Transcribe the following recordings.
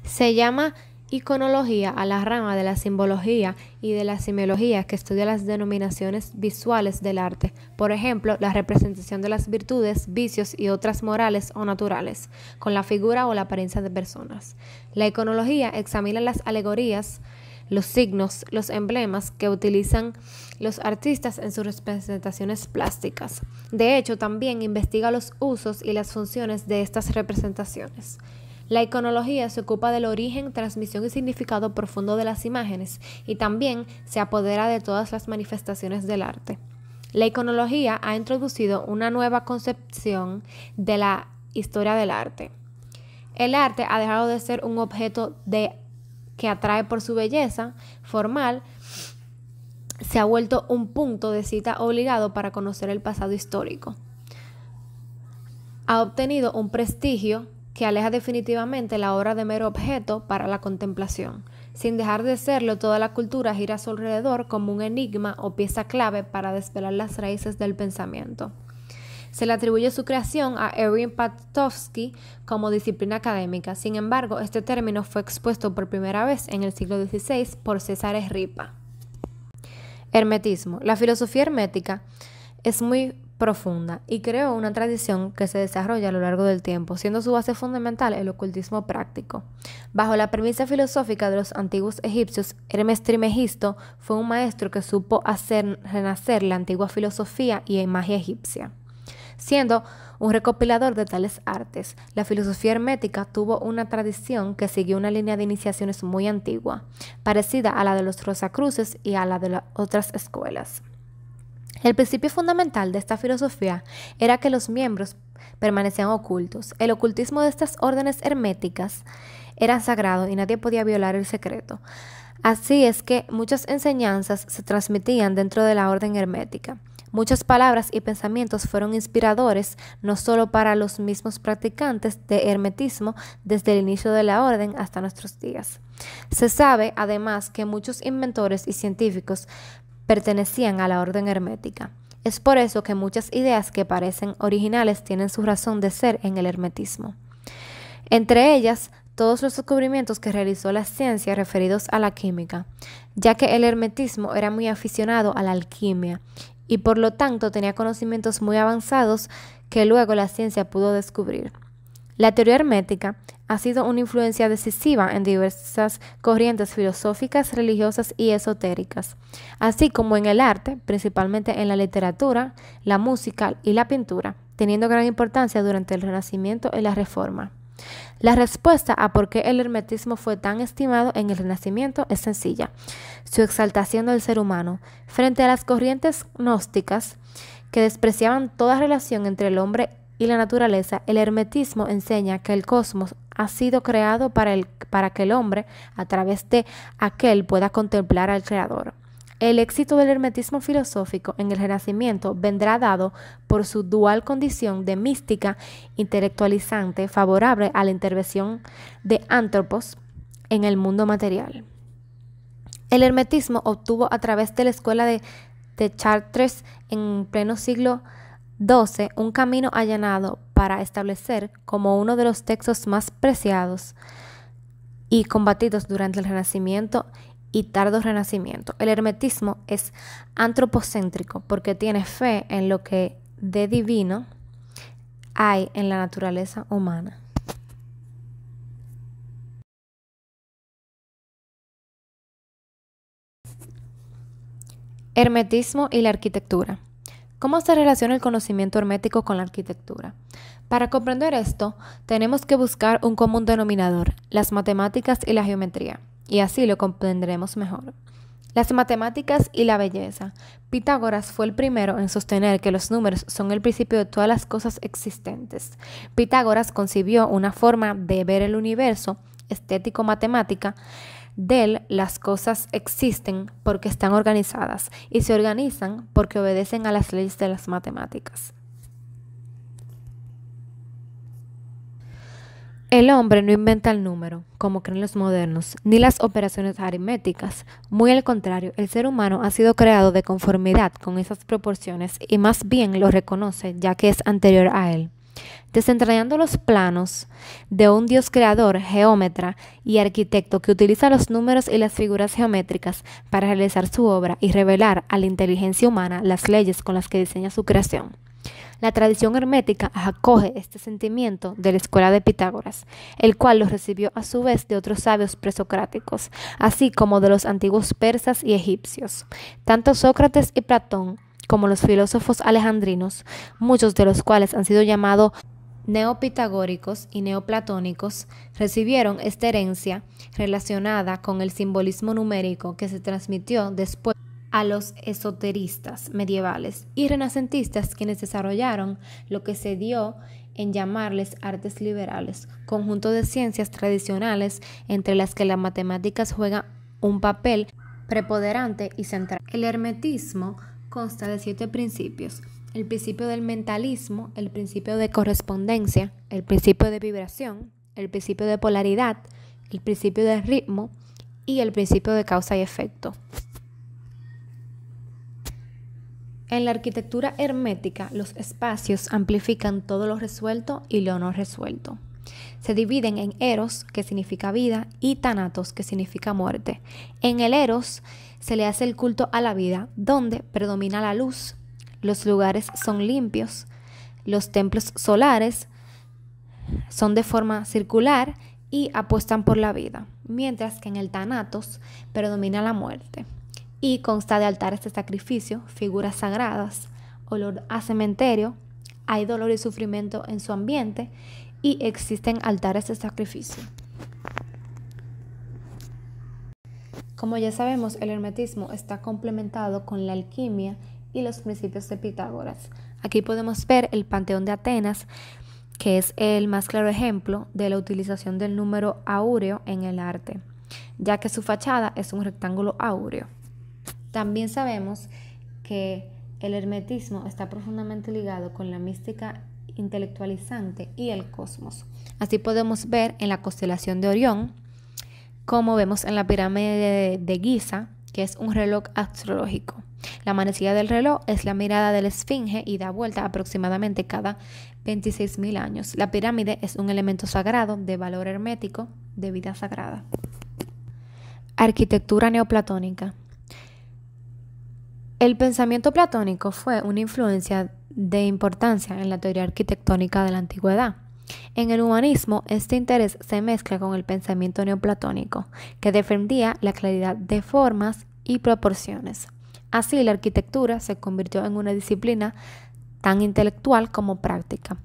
Se llama iconología a la rama de la simbología y de la semiología que estudia las denominaciones visuales del arte, por ejemplo, la representación de las virtudes, vicios y otras morales o naturales, con la figura o la apariencia de personas. La iconología examina las alegorías, los signos, los emblemas que utilizan los artistas en sus representaciones plásticas. De hecho, también investiga los usos y las funciones de estas representaciones. La iconología se ocupa del origen, transmisión y significado profundo de las imágenes y también se apodera de todas las manifestaciones del arte. La iconología ha introducido una nueva concepción de la historia del arte. El arte ha dejado de ser un objeto que atrae por su belleza formal, se ha vuelto un punto de cita obligado para conocer el pasado histórico. Ha obtenido un prestigio que aleja definitivamente la obra de mero objeto para la contemplación. Sin dejar de serlo, toda la cultura gira a su alrededor como un enigma o pieza clave para desvelar las raíces del pensamiento. Se le atribuye su creación a Erwin Panofsky como disciplina académica. Sin embargo, este término fue expuesto por primera vez en el siglo XVI por Cesare Ripa. Hermetismo. La filosofía hermética es muy profunda y creó una tradición que se desarrolla a lo largo del tiempo, siendo su base fundamental el ocultismo práctico. Bajo la premisa filosófica de los antiguos egipcios, Hermes Trismegisto fue un maestro que supo hacer renacer la antigua filosofía y magia egipcia. Siendo un recopilador de tales artes, la filosofía hermética tuvo una tradición que siguió una línea de iniciaciones muy antigua, parecida a la de los Rosacruces y a la de las otras escuelas. El principio fundamental de esta filosofía era que los miembros permanecían ocultos. El ocultismo de estas órdenes herméticas era sagrado y nadie podía violar el secreto. Así es que muchas enseñanzas se transmitían dentro de la orden hermética. Muchas palabras y pensamientos fueron inspiradores no solo para los mismos practicantes de hermetismo desde el inicio de la orden hasta nuestros días. Se sabe, además, que muchos inventores y científicos pertenecían a la orden hermética. Es por eso que muchas ideas que parecen originales tienen su razón de ser en el hermetismo. Entre ellas, todos los descubrimientos que realizó la ciencia referidos a la química, ya que el hermetismo era muy aficionado a la alquimia y por lo tanto tenía conocimientos muy avanzados que luego la ciencia pudo descubrir. La teoría hermética ha sido una influencia decisiva en diversas corrientes filosóficas, religiosas y esotéricas, así como en el arte, principalmente en la literatura, la música y la pintura, teniendo gran importancia durante el Renacimiento y la Reforma. La respuesta a por qué el hermetismo fue tan estimado en el Renacimiento es sencilla: su exaltación del ser humano. Frente a las corrientes gnósticas que despreciaban toda relación entre el hombre y la naturaleza, el hermetismo enseña que el cosmos ha sido creado para que el hombre, a través de aquel, pueda contemplar al Creador. El éxito del hermetismo filosófico en el Renacimiento vendrá dado por su dual condición de mística intelectualizante favorable a la intervención de Antropos en el mundo material. El hermetismo obtuvo a través de la escuela de Chartres en pleno siglo XII un camino allanado para establecer como uno de los textos más preciados y combatidos durante el Renacimiento y tardo Renacimiento. El hermetismo es antropocéntrico porque tiene fe en lo que de divino hay en la naturaleza humana. Hermetismo y la arquitectura. ¿Cómo se relaciona el conocimiento hermético con la arquitectura? Para comprender esto, tenemos que buscar un común denominador, las matemáticas y la geometría, y así lo comprenderemos mejor. Las matemáticas y la belleza. Pitágoras fue el primero en sostener que los números son el principio de todas las cosas existentes. Pitágoras concibió una forma de ver el universo estético-matemática. De él, las cosas existen porque están organizadas y se organizan porque obedecen a las leyes de las matemáticas. El hombre no inventa el número, como creen los modernos, ni las operaciones aritméticas. Muy al contrario, el ser humano ha sido creado de conformidad con esas proporciones y más bien lo reconoce ya que es anterior a él. Desentrañando los planos de un Dios creador, geómetra y arquitecto que utiliza los números y las figuras geométricas para realizar su obra y revelar a la inteligencia humana las leyes con las que diseña su creación. La tradición hermética acoge este sentimiento de la escuela de Pitágoras, el cual lo recibió a su vez de otros sabios presocráticos, así como de los antiguos persas y egipcios. Tanto Sócrates y Platón como los filósofos alejandrinos, muchos de los cuales han sido llamados neopitagóricos y neoplatónicos, recibieron esta herencia relacionada con el simbolismo numérico que se transmitió después a los esoteristas medievales y renacentistas, quienes desarrollaron lo que se dio en llamarles artes liberales, conjunto de ciencias tradicionales entre las que las matemáticas juegan un papel preponderante y central. El hermetismo consta de 7 principios: el principio del mentalismo, el principio de correspondencia, el principio de vibración, el principio de polaridad, el principio de ritmo y el principio de causa y efecto. En la arquitectura hermética, los espacios amplifican todo lo resuelto y lo no resuelto. Se dividen en eros, que significa vida, y thanatos, que significa muerte. En el eros se le hace el culto a la vida, donde predomina la luz. Los lugares son limpios. Los templos solares son de forma circular y apuestan por la vida, mientras que en el thanatos predomina la muerte y consta de altares de sacrificio, figuras sagradas, olor a cementerio, hay dolor y sufrimiento en su ambiente y existen altares de sacrificio. Como ya sabemos, el hermetismo está complementado con la alquimia y los principios de Pitágoras. Aquí podemos ver el Panteón de Atenas, que es el más claro ejemplo de la utilización del número áureo en el arte, ya que su fachada es un rectángulo áureo. También sabemos que el hermetismo está profundamente ligado con la mística intelectualizante y el cosmos. Así podemos ver en la constelación de Orión, como vemos en la pirámide de Giza, que es un reloj astrológico. La manecilla del reloj es la mirada de la esfinge y da vuelta aproximadamente cada 26.000 años. La pirámide es un elemento sagrado de valor hermético de vida sagrada. Arquitectura neoplatónica. El pensamiento platónico fue una influencia de importancia en la teoría arquitectónica de la antigüedad. En el humanismo, este interés se mezcla con el pensamiento neoplatónico, que defendía la claridad de formas y proporciones. Así, la arquitectura se convirtió en una disciplina tan intelectual como práctica.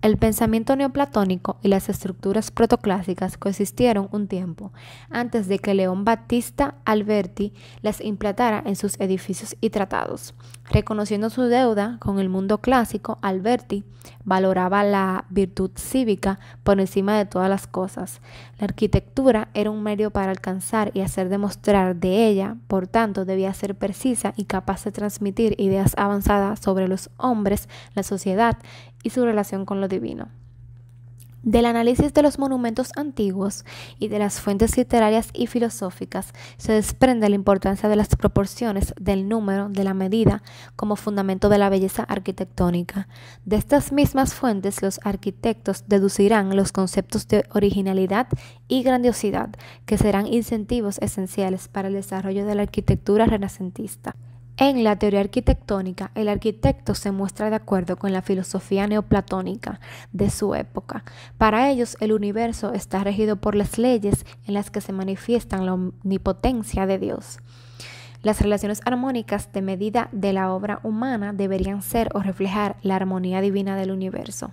El pensamiento neoplatónico y las estructuras protoclásicas coexistieron un tiempo antes de que León Battista Alberti las implantara en sus edificios y tratados. Reconociendo su deuda con el mundo clásico, Alberti valoraba la virtud cívica por encima de todas las cosas. La arquitectura era un medio para alcanzar y hacer demostrar de ella, por tanto, debía ser precisa y capaz de transmitir ideas avanzadas sobre los hombres, la sociedad y su relación con lo divino. Del análisis de los monumentos antiguos y de las fuentes literarias y filosóficas se desprende la importancia de las proporciones, del número, de la medida como fundamento de la belleza arquitectónica. De estas mismas fuentes los arquitectos deducirán los conceptos de originalidad y grandiosidad, que serán incentivos esenciales para el desarrollo de la arquitectura renacentista. En la teoría arquitectónica, el arquitecto se muestra de acuerdo con la filosofía neoplatónica de su época. Para ellos, el universo está regido por las leyes en las que se manifiestan la omnipotencia de Dios. Las relaciones armónicas de medida de la obra humana deberían ser o reflejar la armonía divina del universo.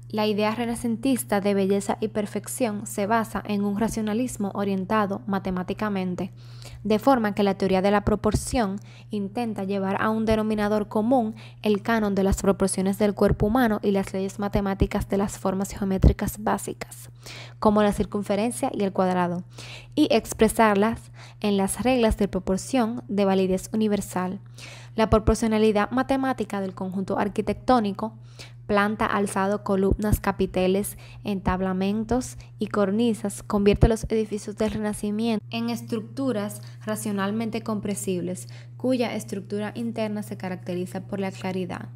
La idea renacentista de belleza y perfección se basa en un racionalismo orientado matemáticamente, de forma que la teoría de la proporción intenta llevar a un denominador común el canon de las proporciones del cuerpo humano y las leyes matemáticas de las formas geométricas básicas, como la circunferencia y el cuadrado, y expresarlas en las reglas de proporción de validez universal. La proporcionalidad matemática del conjunto arquitectónico, planta, alzado, columnas, capiteles, entablamentos y cornisas, convierte los edificios del Renacimiento en estructuras racionalmente comprensibles, cuya estructura interna se caracteriza por la claridad.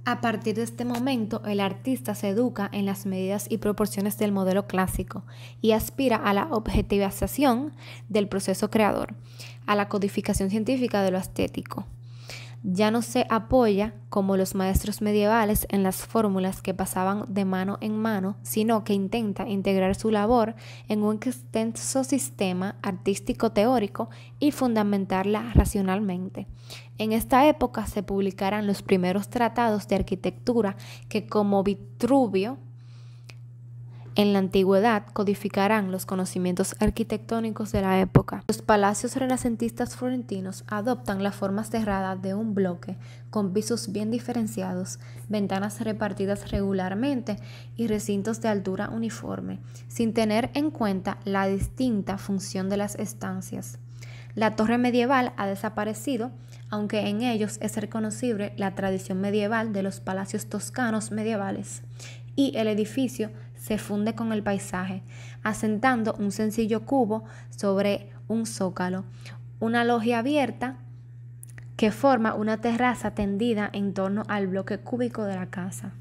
A partir de este momento, el artista se educa en las medidas y proporciones del modelo clásico y aspira a la objetivización del proceso creador, a la codificación científica de lo estético. Ya no se apoya, como los maestros medievales, en las fórmulas que pasaban de mano en mano, sino que intenta integrar su labor en un extenso sistema artístico teórico y fundamentarla racionalmente. En esta época se publicarán los primeros tratados de arquitectura que, como Vitruvio en la antigüedad, codificarán los conocimientos arquitectónicos de la época. Los palacios renacentistas florentinos adoptan la forma cerrada de un bloque, con pisos bien diferenciados, ventanas repartidas regularmente y recintos de altura uniforme, sin tener en cuenta la distinta función de las estancias. La torre medieval ha desaparecido, aunque en ellos es reconocible la tradición medieval de los palacios toscanos medievales, y el edificio se funde con el paisaje, asentando un sencillo cubo sobre un zócalo, una loggia abierta que forma una terraza tendida en torno al bloque cúbico de la casa.